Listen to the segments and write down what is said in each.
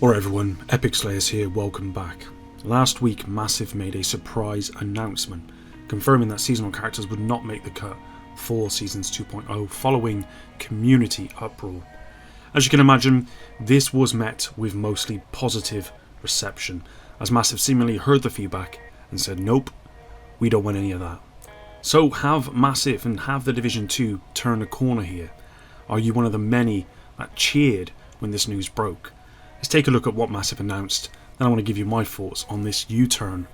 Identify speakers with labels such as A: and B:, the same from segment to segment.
A: Alright everyone, Epic Slayers here, welcome back. Last week Massive made a surprise announcement, confirming that seasonal characters would not make the cut for Seasons 2.0 following community uproar. As you can imagine, this was met with mostly positive reception, as Massive seemingly heard the feedback and said nope, we don't want any of that. So have Massive and have The Division 2 turned a corner here? Are you one of the many that cheered when this news broke? Let's take a look at what Massive announced, then I want to give you my thoughts on this U-turn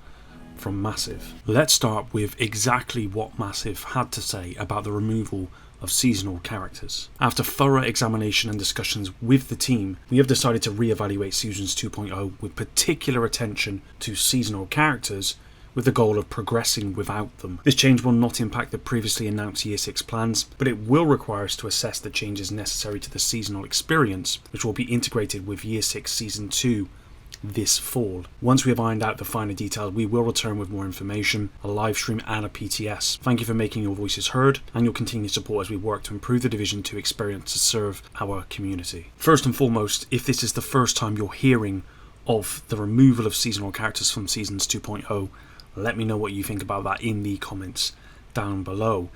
A: from Massive. Let's start with exactly what Massive had to say about the removal of seasonal characters. After thorough examination and discussions with the team, we have decided to re-evaluate Seasons 2.0 with particular attention to seasonal characters, with the goal of progressing without them. This change will not impact the previously announced Year 6 plans, but it will require us to assess the changes necessary to the seasonal experience, which will be integrated with Year 6 Season 2 this fall. Once we have ironed out the finer details, we will return with more information, a live stream and a PTS. Thank you for making your voices heard and your continued support as we work to improve the Division 2 experience to serve our community. First and foremost, if this is the first time you're hearing of the removal of seasonal characters from Seasons 2.0, let me know what you think about that in the comments down below.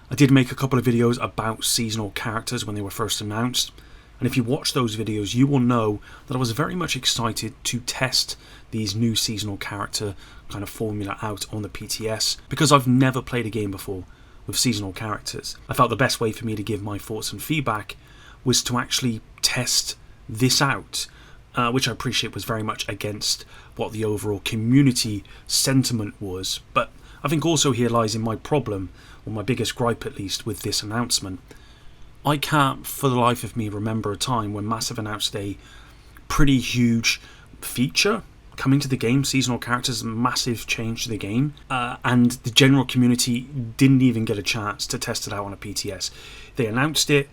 A: I did make a couple of videos about seasonal characters when they were first announced, and if you watch those videos you will know that I was very much excited to test these new seasonal character kind of formula out on the PTS, because I've never played a game before with seasonal characters. I felt the best way for me to give my thoughts and feedback was to actually test this out, which I appreciate was very much against what the overall community sentiment was. But I think also here lies in my problem, or my biggest gripe at least, with this announcement. I can't for the life of me remember a time when Massive announced a pretty huge feature coming to the game, seasonal characters, massive change to the game, and the general community didn't even get a chance to test it out on a PTS. They announced it,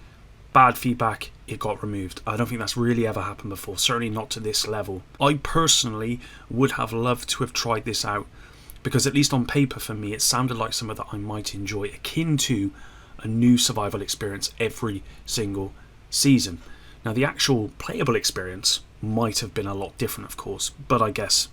A: bad feedback, it got removed. I don't think that's really ever happened before, certainly not to this level. I personally would have loved to have tried this out, because at least on paper for me it sounded like something that I might enjoy, akin to a new survival experience every single season. Now the actual playable experience might have been a lot different of course, but I guess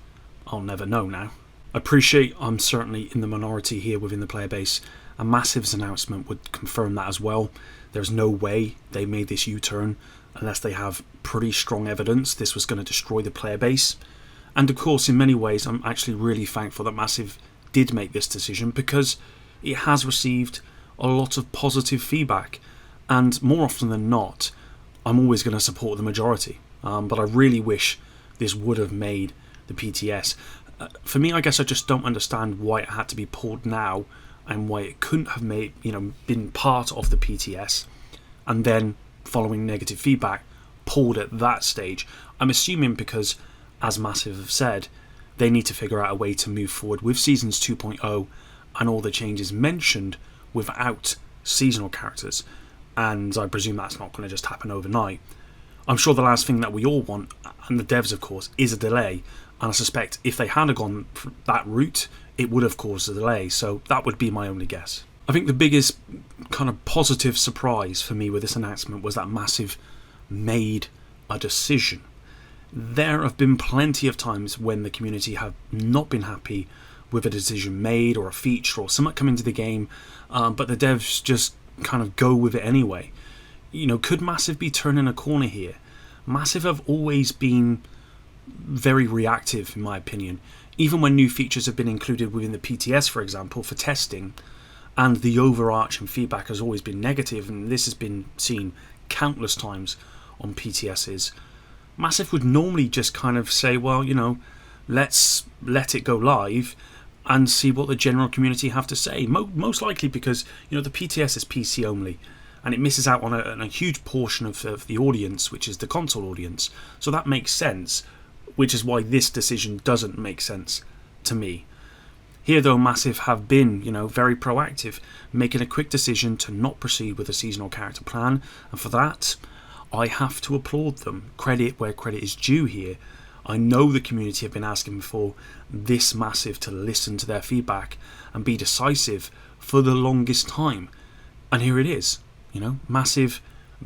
A: I'll never know now. I appreciate I'm certainly in the minority here within the player base, and Massive's announcement would confirm that as well. There's no way they made this U-turn unless they have pretty strong evidence this was going to destroy the player base. And of course, in many ways, I'm actually really thankful that Massive did make this decision, because it has received a lot of positive feedback. And more often than not, I'm always going to support the majority. But I really wish this would have made the PTS. For me, I guess I just don't understand why it had to be pulled now, and why it couldn't have been part of the PTS and then, following negative feedback, pulled at that stage. I'm assuming because, as Massive have said, they need to figure out a way to move forward with Seasons 2.0 and all the changes mentioned without seasonal characters, and I presume that's not going to just happen overnight. I'm sure the last thing that we all want, and the devs of course, is a delay, and I suspect if they had gone that route it would have caused a delay, so that would be my only guess. I think the biggest kind of positive surprise for me with this announcement was that Massive made a decision. There have been plenty of times when the community have not been happy with a decision made or a feature or something coming to the game, but the devs just kind of go with it anyway. Could Massive be turning a corner here? Massive have always been very reactive in my opinion, even when new features have been included within the PTS, for example, for testing, and the overarching feedback has always been negative, and this has been seen countless times on PTSs. Massive would normally just kind of say, well, let's let it go live and see what the general community have to say. Most likely because, the PTS is PC only, and it misses out on a huge portion of the audience, which is the console audience. So that makes sense, which is why this decision doesn't make sense to me. Here though, Massive have been, very proactive, making a quick decision to not proceed with a seasonal character plan, and for that, I have to applaud them. Credit where credit is due here. I know the community have been asking for this Massive to listen to their feedback and be decisive for the longest time, and here it is, Massive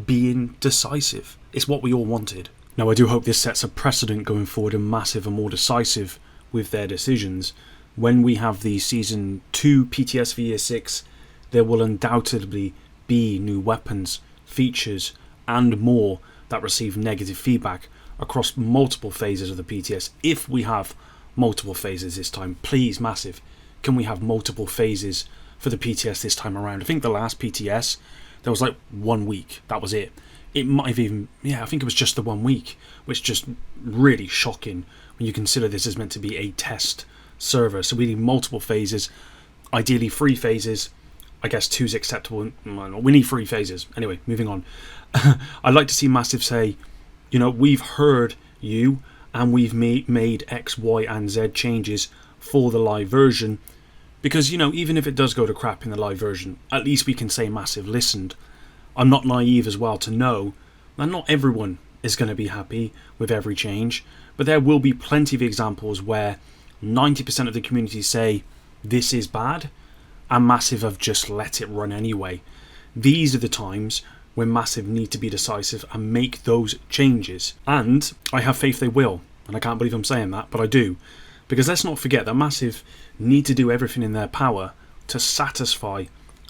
A: being decisive. It's what we all wanted. Now, I do hope this sets a precedent going forward, and Massive are more decisive with their decisions. When we have the Season 2 PTS for Year 6, there will undoubtedly be new weapons, features, and more that receive negative feedback across multiple phases of the PTS. If we have multiple phases this time, please, Massive, can we have multiple phases for the PTS this time around? I think the last PTS, there was like 1 week. That was it. It might have even, I think it was just the 1 week, which is just really shocking when you consider this is meant to be a test server. So we need multiple phases, ideally 3 phases. I guess 2 is acceptable. We need 3 phases. Anyway, moving on. I'd like to see Massive say, we've heard you and we've made X, Y, and Z changes for the live version. Because, even if it does go to crap in the live version, at least we can say Massive listened. I'm not naive as well to know that not everyone is going to be happy with every change, but there will be plenty of examples where 90% of the community say this is bad, and Massive have just let it run anyway. These are the times when Massive need to be decisive and make those changes. And I have faith they will, and I can't believe I'm saying that, but I do. Because let's not forget that Massive need to do everything in their power to satisfy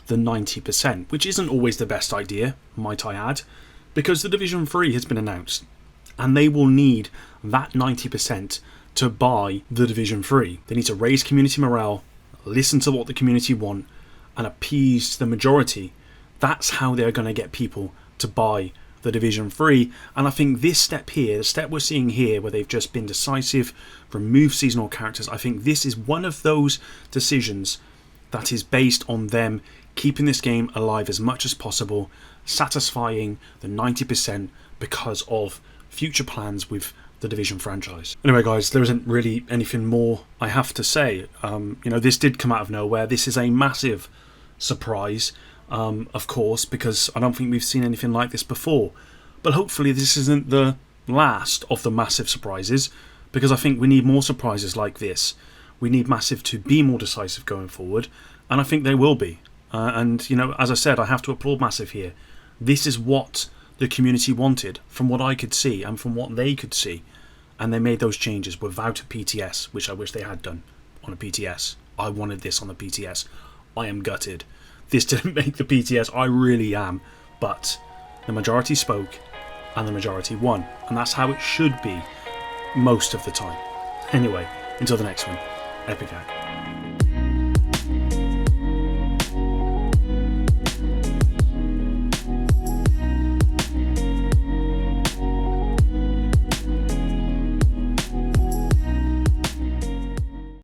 A: the 90%, which isn't always the best idea, might I add, because the Division 3 has been announced, and they will need that 90% to buy the Division 3. They need to raise community morale, listen to what the community want, and appease the majority. That's how they're going to get people to buy the Division 3, and I think this step here, the step we're seeing here, where they've just been decisive, remove seasonal characters, I think this is one of those decisions that is based on them keeping this game alive as much as possible, satisfying the 90% because of future plans with the Division franchise. Anyway guys, there isn't really anything more I have to say. This did come out of nowhere. This is a massive surprise, of course, because I don't think we've seen anything like this before. But hopefully this isn't the last of the massive surprises, because I think we need more surprises like this. We need Massive to be more decisive going forward, and I think they will be. As I said, I have to applaud Massive here. This is what the community wanted, from what I could see and from what they could see. And they made those changes without a PTS, which I wish they had done on a PTS. I wanted this on the PTS. I am gutted. This didn't make the PTS, I really am. But the majority spoke and the majority won. And that's how it should be most of the time. Anyway, until the next one, epic out.